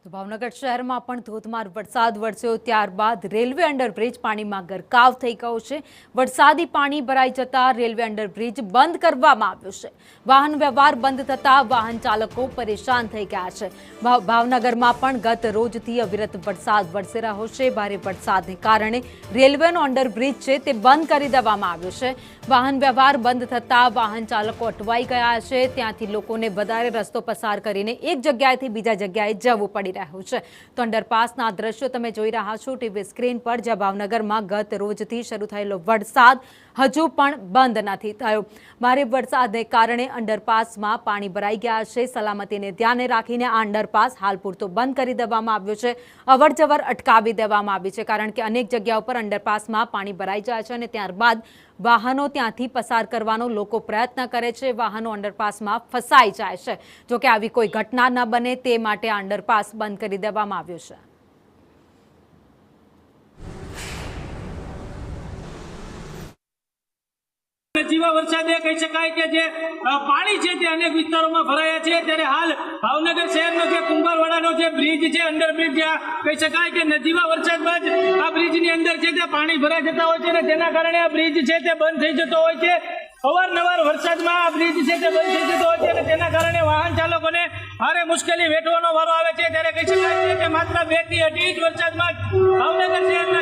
તો ભાવનગર શહેરમાં પણ ધોધમાર વરસાદ વરસ્યો ત્યારબાદ રેલવે અંડરબ્રિજ પાણીમાં ગરકાવ થઈ ગયો છે। વરસાદી પાણી ભરાઈ જતા રેલવે અંડરબ્રિજ બંધ કરવામાં આવ્યો છે। વાહન વ્યવહાર બંધ થતા વાહન ચાલકો પરેશાન થઈ ગયા છે। ભાવનગરમાં પણ ગત રોજથી અવિરત વરસાદ વરસી રહ્યો છે। ભારે વરસાદને કારણે રેલવેનો અંડરબ્રિજ છે તે બંધ કરી દેવામાં આવ્યો છે। વાહન વ્યવહાર બંધ થતા વાહન ચાલકો અટવાઈ ગયા છે। ત્યાંથી લોકોને વધારે રસ્તો પસાર કરીને એક જગ્યાએથી બીજા જગ્યાએ જવું પડી રહ્યું છે। તો અંડરપાસના દ્રશ્યો તમે જોઈ રહ્યા છો ટીવી સ્ક્રીન પર, જ્યાં ભાવનગરમાં ગત રોજથી શરૂ થયેલો વરસાદ હજુ પણ બંધ નથી થયો। ભારે વરસાદને કારણે અંડરપાસમાં પાણી ભરાઈ ગયા છે। સલામતીને ધ્યાને રાખીને આ અંડરપાસ હાલ પૂરતો બંધ કરી દેવામાં આવ્યો છે। અવરજવર અટકાવી દેવામાં આવી છે, કારણ કે અનેક જગ્યાઓ પર અંડરપાસમાં પાણી ભરાઈ જાય છે અને ત્યારબાદ વાહનો ત્યાંથી પસાર કરવાનો લોકો પ્રયત્ન કરે છે। વાહનો અંડરપાસમાં ફસાઈ જાય છે। જોકે આવી કોઈ ઘટના ન બને તે માટે આ અંડરપાસ બંધ કરી દેવામાં આવ્યો છે। નજીવા વરસાદે કહી શકાય કે જે પાણી છે તે અનેક વિસ્તારોમાં ભરાયા છે। ત્યારે હાલ ભાવનગર શહેરનો જે કુંભારવાડાનો જે બ્રિજ છે, અંડરબ્રિજ, કહી શકાય કે નજીવા વરસાદમાં જ આ બ્રિજની અંદર છે તે પાણી ભરાઈ જતા હોય છે અને તેના કારણે આ બ્રિજ છે તે બંધ થઈ જતો હોય છે। અવારનવાર વરસાદમાં આ બ્રિજ છે તે બંધ થઈ જતો હોય છે અને તેના કારણે વાહન ચાલકોને ભારે મુશ્કેલી વેઠવાનો વારો આવે છે। ત્યારે કહી શકાય છે કે માત્ર 2 થી 2.5 ઇંચ વરસાદમાં ભાવનગર શહેરના